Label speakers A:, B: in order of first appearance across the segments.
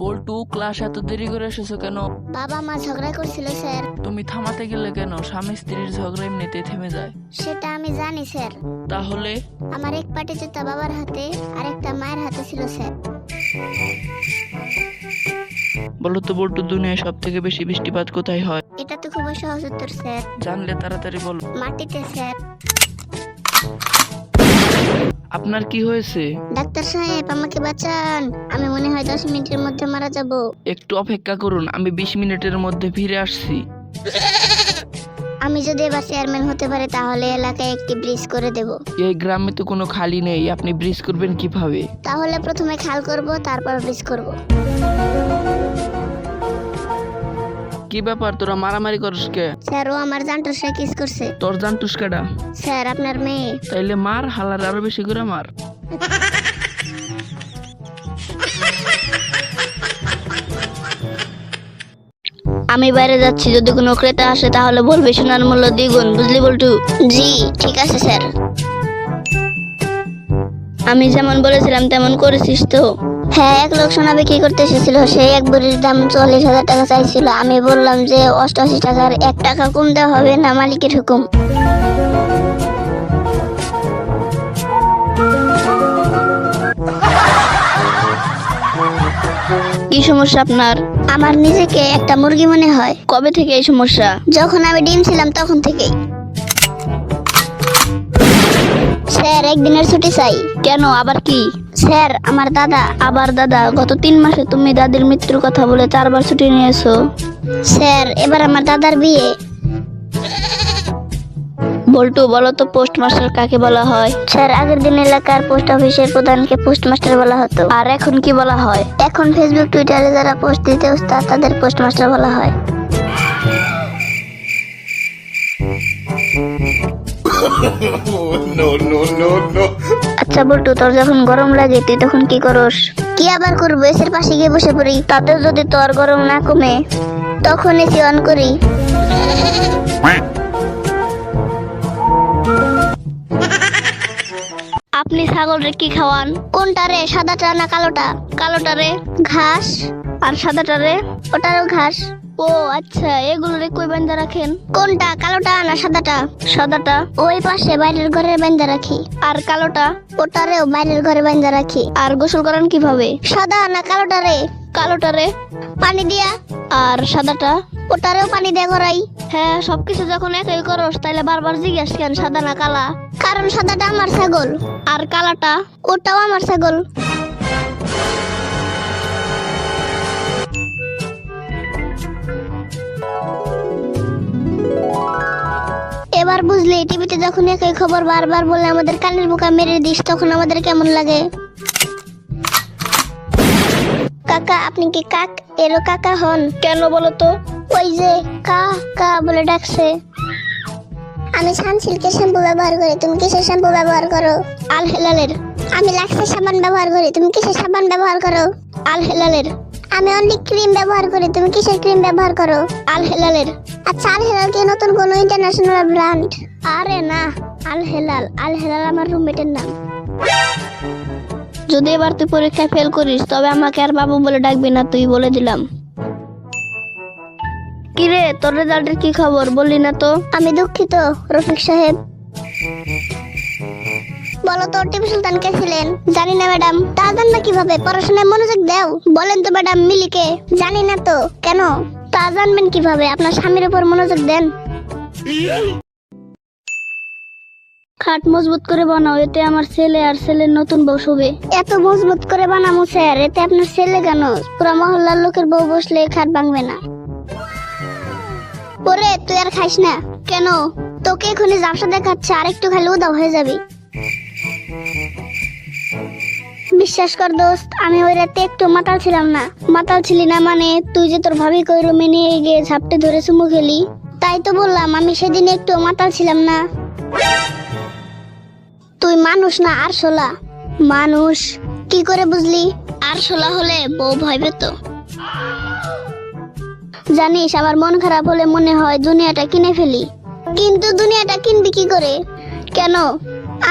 A: বল্টু, class এত দেরি করে এসেছো কেন?
B: বাবা মা ঝগড়া করছিল স্যার।
A: তুমি থামাতে গেলে কেন? স্বামী স্ত্রীর ঝগড়া এমনিতেই থেমে যায়।
B: সেটা আমি জানি স্যার।
A: তাহলে
B: আমার এক পাটি জুতা বাবার হাতে আর একটা মায়ের হাতে ছিল স্যার।
A: বলো তো বল্টু, দুনিয়ায় সব থেকে বেশি বৃষ্টিপাত কোথায় হয়?
B: এটা তো খুবই সহজ উত্তর স্যার।
A: জানলে তাড়াতাড়ি বলো।
B: মাটিতে স্যার।
A: আপনার কি হয়েছে?
B: ডাক্তার সাহেব আমাকে বাঁচান, আমি মনে হয় 10 মিনিটের মধ্যে মারা যাব।
A: একটু অপেক্ষা করুন, আমি 20 মিনিটের মধ্যে ফিরে আসছি।
B: আমি যদি এবার চেয়ারম্যান হতে পারি তাহলে এলাকায় একটি ব্রিজ করে দেব।
A: এই গ্রামে তো কোনো খালি নেই, আপনি ব্রিজ করবেন কিভাবে?
B: তাহলে প্রথমে খাল করব, তারপর ব্রিজ করব।
A: কি ব্যাপার, তোরা মারামারি করিস কে?
B: স্যার, ও আমার জানটার সাথে কিস করছে।
A: তোর জানটুস কাটা?
B: স্যার, আপনার মেয়ে।
A: তাইলে মার, হালার আরো বেশি করে মার।
B: আমি বাইরে যাচ্ছি, যদি কোনো ক্রেতা আসে তাহলে বলবে সোনার মূল্য দ্বিগুণ, বুঝলি বল্টু? জি ঠিক আছে স্যার। আমি যেমন বলেছিলাম তেমন করেছিস তো? হ্যাঁ, এক লোক সোনা বিক্রি করতে এসেছিল, সেই এক বুড়ির দাম 40,000 টাকা চাইছিল। আমি বললাম যে 88 টাকার 1 টাকা কম দেওয়া হবে না, মালিকের হুকুম। কি সমস্যা আপনার? আমার নিজেকে একটা মুরগি মনে হয়। কবে থেকে এই সমস্যা? যখন আমি ডিম ছিলাম তখন থেকেই। স্যার, একদিনের ছুটি চাই। কেন, আবার কি? স্যার, আমার দাদা। আবার দাদা? গত 3 মাসে তুমি দাদির মৃত্যুর কথা বলে 4 বার ছুটি নিয়েছো। স্যার, এবার আমার দাদার বিয়ে। বল্টু, বলো তো পোস্টমাস্টার কাকে বলা হয়? স্যার, আগের দিন এলাকার পোস্ট অফিসের প্রধানকে পোস্টমাস্টার বলা হতো। আর এখন কি বলা হয়? এখন ফেসবুক টুইটারে যারা পোস্ট দিতে উস্তাদ তাদের পোস্টমাস্টার বলা হয়। আচ্ছা বল্টু, তোর যখন গরম লাগে তুই তখন কি করস? কি আবার করবো, এসির পাশে গিয়ে বসে পড়ি। তাতেও যদি তোর গরম না কমে তখন এসি অন করি। আপনি ছাগলরে কি খাওয়ান? কোনটা রে, সাদাটা না কালোটা? কালোটা রে ঘাস, আর সাদাটা রে ওটারও ঘাস। ও আচ্ছা, এগুলো রে কই বান্ধা রাখেন? কোনটা, কালোটা না সাদাটা? সাদাটা ওই পাশে বাইরের ঘরে বান্ধা রাখি। আর কালোটা? ওটারেও বাইরের ঘরে বান্ধা রাখি। আর গোসল করেন কিভাবে? সাদা না কালোটা রে? কালোটা রে পানি দিয়া। আর সাদাটা? ওটারেও পানি দিয়ে করাই। হ্যাঁ, সবকিছু যখন একই করস তাইলে বারবার জিজ্ঞাস কেন সাদা না কালা? কারণ সাদাটা আমার ছাগল আর কালাটা ওটাও আমার ছাগল। এবার বুঝলি, টিভিতে যখন একই খবর বারবার বলে আমাদের কানের বোকা মেরে দিস তখন আমাদের কেমন লাগে? কাকা, আপনি কি কাক এরো কাকা হন? কেন বলো তো? ওই যে কা কা বলে ডাকছে। আমি সানসিল্কের শ্যাম্পু ব্যবহার করি, তুমি কিসের শ্যাম্পু ব্যবহার করো? আল হেলালের। আমি লাক্সের সাবান ব্যবহার করি, তুমি কিসের সাবান ব্যবহার করো? আল হেলালের। আমি অনলি ক্রিম ব্যবহার করি, তুমি কিসের ক্রিম ব্যবহার করো? আল হেলালের। আচ্ছা, আল হেলাল কি নতুন কোনো ইন্টারন্যাশনাল ব্র্যান্ড? আরে না, আল হেলাল। আল হেলাল আমার রুমমেটের নাম। যদি এবার তুই পরীক্ষায় ফেল করিস তবে আমাকে আর বাবু বলে ডাকবি না, তুই বলে দিলাম। কিরে, তোর রেজাল্টের কি খবর, বললি না তো? আমি দুঃখিত রফিক সাহেব। বলো তো, টিপু সুলতান কে ছিলেন? জানি না ম্যাডাম। তা জানবা কিভাবে? পড়াশোনায় মনোযোগ দাও। বলেন তো ম্যাডাম, মিলিকে? জানি না তো। কেন? তা জানবেন কিভাবে? আপনার স্বামীর উপর মনোযোগ দেন। খাট মজবুত করে বানাও, এতে আমার ছেলে আর ছেলের নতুন বউ শোবে। এত মজবুত করে বানাবো স্যার, এতে আপনার ছেলে কেন? পুরা মহল্লার লোকের বউ বসলে খাট ভাঙবে না। ওরে, তুই আর খাইস না। কেন? তোকে এখনই জামসা দেখাচ্ছে, আর একটু খাইলে উদাও হয়ে যাবি। বিশ্বাস কর দোস্ত, আমি ওই রাতে একটু মাতাল ছিলাম না। মাতাল ছিলি না মানে? তুই যে তোর ভাবি কই রুমে নিয়ে গিয়ে ঝাপটে ধরে চুমু খেলি, তাই তো বললাম আমি সেদিন একটু মাতাল ছিলাম না। তুই মানুষ না আরশোলা। মানুষ? কি করে বুঝলি? আরশোলা হলে বউ ভয় পেত। জানিস, আমার মন খারাপ হলে মনে হয় দুনিয়াটা কিনে ফেলি। কিন্তু দুনিয়াটা কিনবি কি করে? কেন?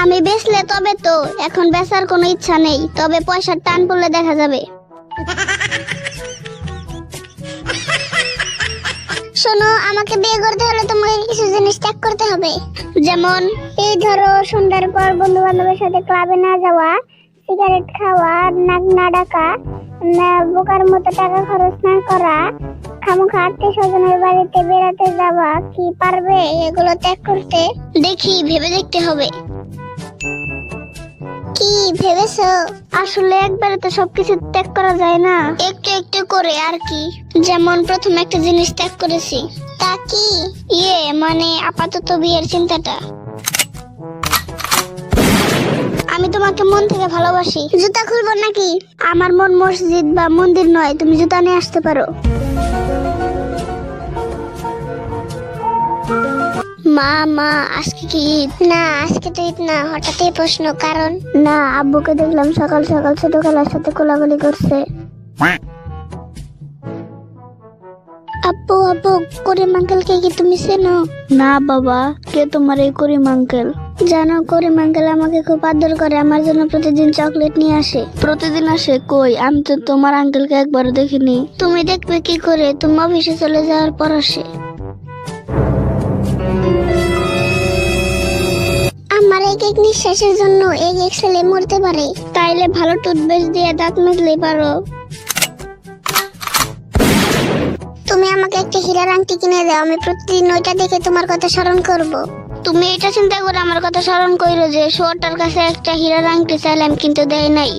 B: আমি বেচলে তবে তো। এখন বেচার কোনো ইচ্ছা নেই, তবে পয়সার টান পড়লে দেখা যাবে। শোনো, আমাকে বিয়ে করতে হলে তোমাকে কিছু জিনিস ত্যাগ করতে হবে। যেমন এই ধরো, সন্ধ্যার পর বন্ধু বান্ধবের সাথে ক্লাবে না যাওয়া, সিগারেট খাওয়া, নাক না ডাকা, বোকার মতো টাকা খরচ না করা, খামোখা আত্মীয় স্বজনের বাড়িতে বেড়াতে যাওয়া। কি পারবে এগুলো ত্যাগ করতে? দেখি, ভেবে দেখতে হবে। কি ভেবেছো? আসলে একবারে তো সবকিছু ত্যাগ করা যায় না, একটু একটু করে আর কি। যেমন প্রথমে একটা জিনিস ত্যাগ করেছি। তা কি? মানে আপাতত বিয়ের চিন্তাটা। আমি তোমাকে মন থেকে ভালোবাসি। জুতা খুলবো নাকি? আমার মন মসজিদ বা মন্দির নয়, তুমি জুতা নিয়ে আসতে পারো। মা আজকে কি ঈদ? না, আজকে তো ঈদ না। হঠাৎই প্রশ্ন, কারণ? না, আব্বুকে দেখলাম সকাল সকাল ছোট খালার সাথে কোলাকুলি করছে। আব্বু করিম আঙ্কেলকে কি তুমি চেনো? না বাবা, কে তোমার এই করিম আঙ্কেল? জানো, করিম আঙ্কেল আমাকে খুব আদর করে, আমার জন্য প্রতিদিন চকলেট নিয়ে আসে। প্রতিদিন আসে? কই, আমি তো তোমার আঙ্কেলকে একবারও দেখিনি। তুমি দেখবে কি করে? তুমি অফিসে চলে যাওয়ার পর আসে। আমার এক এক নিঃশ্বাসের জন্য এক এক ছেলে মরতে পারে। তাইলে ভালো টুথপেস্ট দিয়ে দাঁত মাজলেই পারো। তুমি আমাকে একটা হীরার আংটি কিনে দাও, আমি প্রতিদিন ওইটা দেখে তোমার কথা স্মরণ করব। তুমি এটা চিন্তা করে আমার কথা স্মরণ কইরো যে শোটার কাছে একটা হীরার আংটি চাইলাম কিন্তু দেয় নাই।